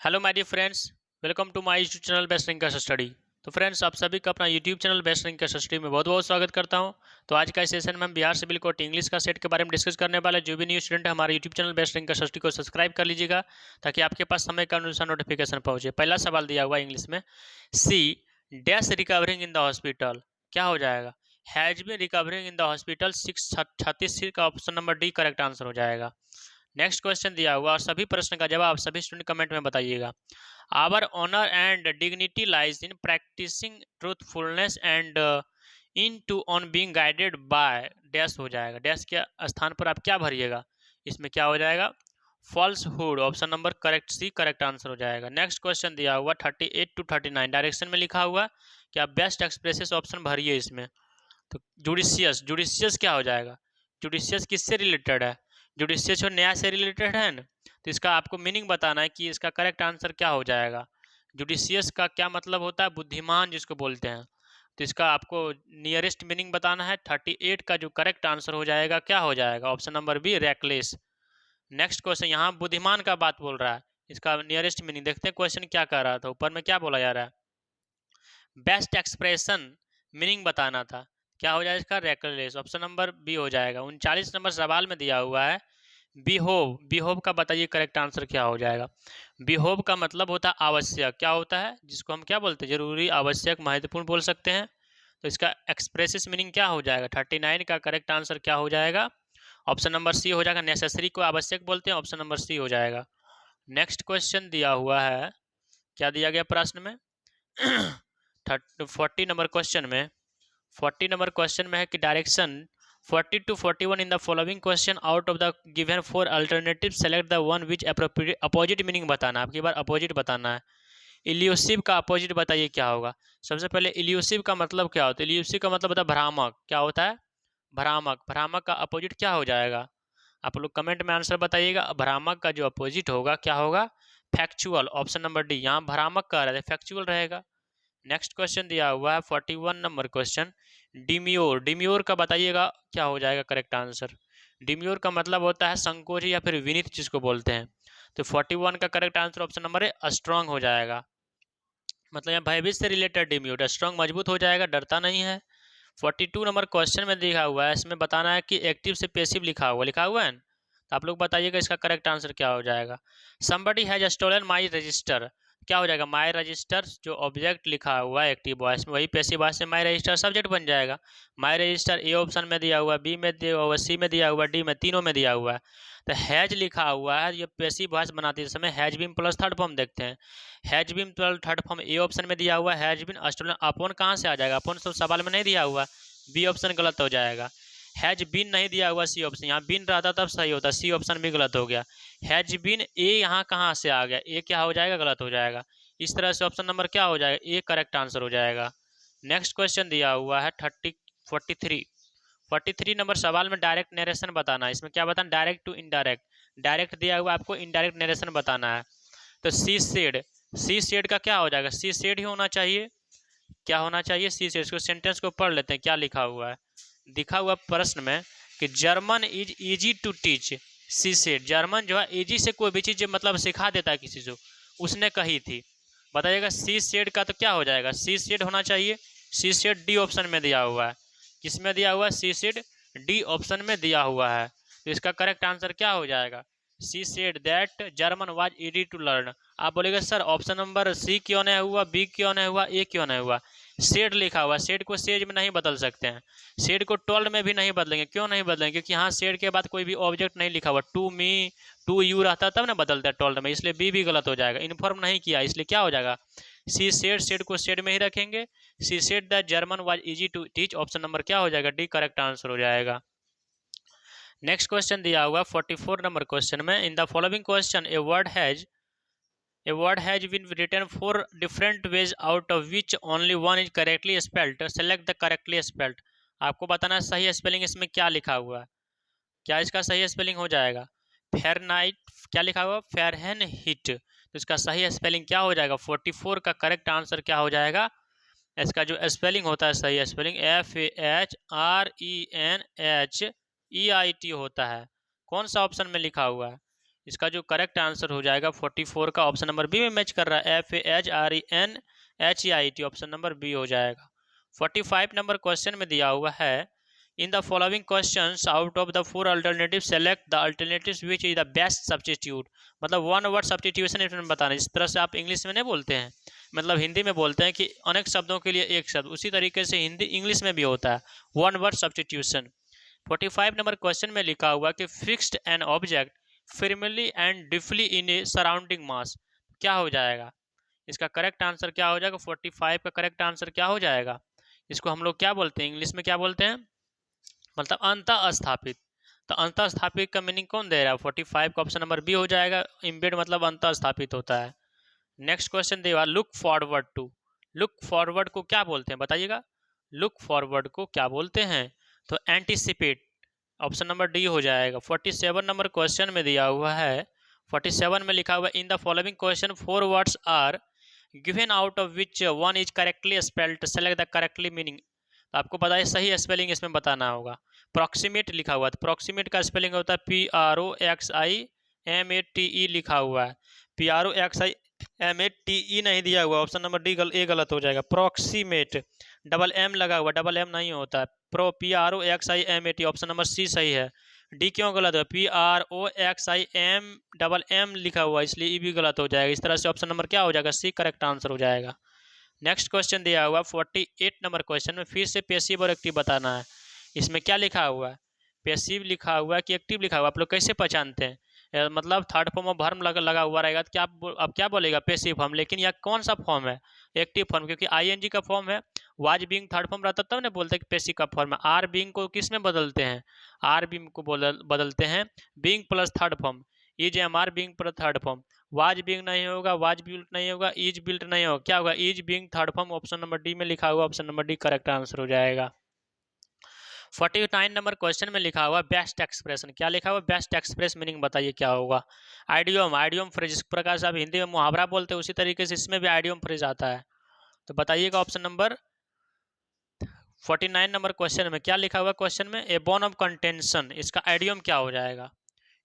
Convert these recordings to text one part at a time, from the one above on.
Hello my dear friends, welcome to my YouTube channel best English study. तो friends, आप सभी का अपना YouTube channel best English study में बहुत बहुत स्वागत करता हूं। तो आज का इस सेशन में हम बिहार सिविल कोर्ट इंग्लिश का सेट के बारे में डिस्कस करने वाले। जो भी न्यू स्टूडेंट है हमारे YouTube channel best English study को सब्सक्राइब कर लीजिएगा ताकि आपके पास समय के अनुसार नोटिफिकेशन पहुंचे। पहला सवाल दिया हुआ इंग्लिश में, she dash recovering in the hospital, क्या हो जाएगा? Has been recovering in the hospital 636 का option number D correct answer हो जाएगा। नेक्स्ट क्वेश्चन दिया हुआ और सभी प्रश्न का जवाब सभी स्टूडेंट कमेंट में बताइएगा। Our honour and dignity lies in practising truthfulness and in to on being guided by dash हो जाएगा। डैश के स्थान पर आप क्या भरिएगा? इसमें क्या हो जाएगा? Falsehood, option number correct C correct answer हो जाएगा। नेक्स्ट क्वेश्चन दिया हुआ 38 to 39 डायरेक्शन में लिखा हुआ कि आप बेस्ट एक्सप्रेसेस ऑप्शन भरिए इसमें। तो जुडिशियस, जुडिशियस क्या हो जाएगा? जुडिशियस किससे रिलेटेड है? जुडिशियस और न्याय से रिलेटेड है ना, तो इसका आपको मीनिंग बताना है कि इसका करेक्ट आंसर क्या हो जाएगा। जुडिशियस का क्या मतलब होता है? बुद्धिमान जिसको बोलते हैं। तो इसका आपको नियरेस्ट मीनिंग बताना है। 38 का जो करेक्ट आंसर हो जाएगा क्या हो जाएगा? Option number B reckless. Next question, यहाँ बुद्धिमान का बात बोल रहा है, इसका नियरेस्ट मीनिंग देखते हैं क्वेश्चन क्या कह रहा था। ऊपर में क्या बोला जा रहा है? बेस्ट एक्सप्रेशन मीनिंग बताना था, क्या हो जाएगा इसका? रेकलेस, ऑप्शन नंबर बी हो जाएगा। 39 नंबर सवाल में दिया हुआ है बिहोव, बिहोव का बताइए करेक्ट आंसर क्या हो जाएगा। बिहोव का मतलब होता है आवश्यक, क्या होता है जिसको हम क्या बोलते हैं? जरूरी, आवश्यक, महत्वपूर्ण बोल सकते हैं। तो इसका एक्सप्रेसिस मीनिंग क्या हो जाएगा? 39 का करेक्ट आंसर क्या हो जाएगा? ऑप्शन नंबर सी हो जाएगा। नेसेसरी को आवश्यक बोलते हैं, ऑप्शन नंबर सी हो जाएगा। नेक्स्ट क्वेश्चन दिया हुआ है, क्या दिया गया प्रश्न में? 40 नंबर क्वेश्चन में, 40 नंबर क्वेश्चन में है कि direction 40 to 41 in the following question out of the given 4 alternative select the one which appropriate. Opposite meaning बताना है, आपकी बार अपोजिट बताना है। इल्यूसिव का अपोजिट बताइए क्या होगा। सबसे पहले इल्यूसिव का मतलब क्या होता है? इल्यूसिव का मतलब होता है भ्रामक, क्या होता है? भ्रामक। भ्रामक का अपोजिट क्या हो जाएगा? आप लोग कमेंट में आंसर बताइएगा। भ्रामक का जो अपोजिट होगा क्या होगा? Factual, option number D. यहाँ भ्रामक कह रहे थे, फैक्चुअल रहेगा। नेक्स्ट क्वेश्चन दिया हुआ है 41 नंबर क्वेश्चन, डिम्योर। डिम्योर का बताइएगा क्या हो जाएगा करेक्ट आंसर। डिम्योर का मतलब होता है संकोची या फिर विनीत जिसको बोलते हैं। तो 41 का correct answer option number a strong हो जाएगा। मतलब यहाँ भयभीत से रिलेटेड डिम्योर, स्ट्रांग मजबूत हो जाएगा, डरता नहीं है। 42 नंबर क्वेश्चन में दिखा हुआ है, इसमें बताना है कि एक्टिव से पेसिव लिखा हुआ है ना? तो आप लोग बताइएगा इसका करेक्ट आंसर क्या हो जाएगा। Somebody has stolen my register, क्या हो जाएगा? माई रजिस्टर जो ऑब्जेक्ट लिखा हुआ है एक्टिव वॉइस में, वही पैसिव वॉइस में माई रजिस्टर सब्जेक्ट बन जाएगा। माई रजिस्टर ए ऑप्शन में दिया हुआ, बी में दिया हुआ, सी में दिया हुआ, डी में, तीनों में दिया हुआ है। तो हैज लिखा हुआ है, ये पैसिव वॉइस बनाते समय has been plus third form देखते हैं। Has been plus third form A option में दिया हुआ है। हैज बीन स्टोलन, अपॉन कहाँ से आ जाएगा? अपॉन तो सवाल में नहीं दिया हुआ, बी ऑप्शन गलत हो जाएगा। हैज बीन नहीं दिया हुआ, सी ऑप्शन, यहाँ बीन रहता तब सही होता, सी ऑप्शन भी गलत हो गया। हैज बीन ए यहाँ कहाँ से आ गया? ए क्या हो जाएगा? गलत हो जाएगा। इस तरह से ऑप्शन नंबर क्या हो जाएगा? ए करेक्ट आंसर हो जाएगा। नेक्स्ट क्वेश्चन दिया हुआ है 43 नंबर सवाल में डायरेक्ट नरेशन बताना है। इसमें क्या बताना? Direct to indirect. डायरेक्ट दिया हुआ, आपको इनडायरेक्ट नरेशन बताना है। तो सी सेड, सी सेड का क्या हो जाएगा? सी सेड ही होना चाहिए। क्या होना चाहिए? She said. इसको सेंटेंस को पढ़ लेते हैं क्या लिखा हुआ है। दिखा हुआ प्रश्न में कि German is easy to teach, she said. German जो है इजी से कोई भी चीज़ मतलब सिखा देता है किसी को, उसने कही थी। बताइएगा सी सेड का तो क्या हो जाएगा? सी सेड होना चाहिए। सी सेड डी ऑप्शन में दिया हुआ है। किसमें दिया हुआ है? सी सेड डी ऑप्शन में दिया हुआ है। तो इसका करेक्ट आंसर क्या हो जाएगा? She said that German was easy to learn. आप बोलेगा सर ऑप्शन नंबर सी क्यों नहीं हुआ, बी क्यों नहीं हुआ, ए क्यों नहीं हुआ? सेड लिखा हुआ, सेड को सेज में नहीं बदल सकते हैं। सेड को टोल्ड में भी नहीं बदलेंगे। क्यों नहीं बदलेंगे? क्योंकि यहाँ सेड के बाद कोई भी ऑब्जेक्ट नहीं लिखा हुआ। टू मी, टू यू रहता तब ना बदलता है टोल्ड में, इसलिए बी भी गलत हो जाएगा। इन्फॉर्म नहीं किया इसलिए क्या हो जाएगा? सी सेड, सेड को सेड में ही रखेंगे। She said the German was easy to teach, option number क्या हो जाएगा? डी करेक्ट आंसर हो जाएगा। नेक्स्ट क्वेश्चन दिया हुआ 44 नंबर क्वेश्चन में, इन the following question A word has been written 4 different ways out of which only one is correctly spelled. Select the correctly spelled. आपको बताना है सही स्पेलिंग इसमें क्या लिखा हुआ है। क्या इसका सही स्पेलिंग हो जाएगा? फेरनाइट, क्या लिखा हुआ? फेरहन हिट। तो इसका सही स्पेलिंग क्या हो जाएगा? 44 का करेक्ट आंसर क्या हो जाएगा? इसका जो स्पेलिंग होता है, सही स्पेलिंग FAHRENHEIT होता है। कौन सा ऑप्शन में लिखा हुआ है? इसका जो करेक्ट आंसर हो जाएगा 44 का ऑप्शन नंबर बी में मैच कर रहा है, FAHRENHEIT, ऑप्शन नंबर बी हो जाएगा। 45 नंबर क्वेश्चन में दिया हुआ है, इन the following questions out of the 4 alternative select the alternatives which is the best substitute. मतलब वन वर्ड सब्स्टिट्यूशन इसमें बताना है। इस तरह से आप इंग्लिश में नहीं बोलते हैं, मतलब हिंदी में बोलते हैं कि अनेक शब्दों के लिए एक शब्द, उसी तरीके से हिंदी इंग्लिश में भी होता है one word substitution. 45 number question में लिखा हुआ कि fixed an object firmly and deftly in a surrounding mass, क्या हो जाएगा? इसका करेक्ट आंसर क्या हो जाएगा? 45 का करेक्ट आंसर क्या हो जाएगा? इसको हम लोग क्या बोलते हैं, इंग्लिश में क्या बोलते हैं? मतलब अंतः स्थापित। तो अंतः स्थापित का मीनिंग कौन दे रहा है? 45 का ऑप्शन नंबर बी हो जाएगा। इम्बेड मतलब अंतः स्थापित होता है। नेक्स्ट क्वेश्चन देगा look forward to. Look forward को क्या बोलते हैं बताइएगा? लुक फॉरवर्ड को क्या बोलते हैं? तो एंटीसिपेट, ऑप्शन नंबर डी हो जाएगा। 47 नंबर क्वेश्चन में दिया हुआ है, 47 में लिखा हुआ in the following question 4 words are given out of which one is correctly spelled, select the correctly meaning. तो आपको पता है सही स्पेलिंग इसमें बताना होगा। प्रॉक्सिमेट लिखा हुआ है, तो प्रॉक्सिमेट का स्पेलिंग होता है PROXIMATE लिखा हुआ है। PROXIMATE नहीं दिया हुआ, ऑप्शन नंबर डी ए गलत हो जाएगा। प्रॉक्सीमेट डबल एम लगा हुआ, डबल एम नहीं होता है। PROXIMATE, ऑप्शन नंबर सी सही है। डी क्यों गलत है? PROXIM लिखा हुआ, इसलिए ई भी गलत हो जाएगा। इस तरह से ऑप्शन नंबर क्या हो जाएगा? सी करेक्ट आंसर हो जाएगा। नेक्स्ट क्वेश्चन दिया हुआ 48 नंबर क्वेश्चन में फिर से पैसिव और एक्टिव बताना है। इसमें क्या लिखा हुआ है? पैसिव लिखा हुआ है कि एक्टिव लिखा हुआ, आप लोग कैसे पहचानते हैं? मतलब थर्ड फॉर्म ऑफ वर्ब लगा हुआ रहेगा तो क्या आप क्या बोलेगा? Passive form. लेकिन यह कौन सा फॉर्म है? एक्टिव फॉर्म, क्योंकि ING का फॉर्म है। वाज बीइंग थर्ड फॉर्म रहता तब ना बोलते हैं कि पैसिव का फॉर्म है। आर बीइंग को किस में बदलते हैं? आर बीइंग को बदलते हैं being plus third form. Is am are being plus third form. Was being नहीं होगा, वाज बिल्ट नहीं होगा, इज बिल्ट नहीं होगा, क्या होगा? Is being third form, option number D में लिखा हुआ, option number D correct answer हो जाएगा। 49 नंबर क्वेश्चन में लिखा हुआ बेस्ट एक्सप्रेशन, क्या लिखा हुआ? बेस्ट एक्सप्रेस मीनिंग बताइए क्या होगा? आइडियम फ्रेज, जिस प्रकार से आप हिंदी में मुहावरा बोलते हैं उसी तरीके से इसमें भी आइडियम फ्रेज आता है। तो बताइएगा ऑप्शन नंबर 49 नंबर क्वेश्चन में क्या लिखा हुआ? क्वेश्चन में ए बोन ऑफ कंटेंशन, इसका आइडियम क्या हो जाएगा?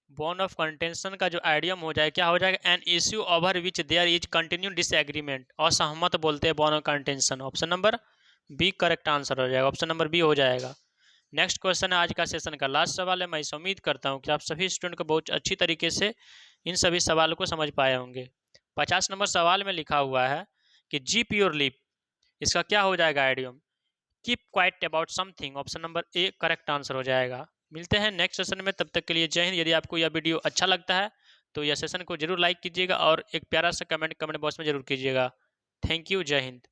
बोन ऑफ कंटेंशन का जो आइडियम हो जाएगा क्या हो जाएगा? An issue over which there is continue disagreement, असहमत बोलते हैं bone of contention, option number B correct answer हो जाएगा, ऑप्शन नंबर बी हो जाएगा। नेक्स्ट क्वेश्चन है आज का सेशन का लास्ट सवाल है। मैं इस उम्मीद करता हूँ कि आप सभी स्टूडेंट को बहुत अच्छी तरीके से इन सभी सवालों को समझ पाए होंगे। 50 नंबर सवाल में लिखा हुआ है कि जीप योर लिप, इसका क्या हो जाएगा idiom? Keep quiet about something, option number A correct answer हो जाएगा। मिलते हैं नेक्स्ट सेशन में, तब तक के लिए जय हिंद। यदि आपको यह वीडियो अच्छा लगता है तो यह सेशन को जरूर लाइक कीजिएगा और एक प्यारा सा कमेंट बॉक्स में जरूर कीजिएगा। थैंक यू, जय हिंद।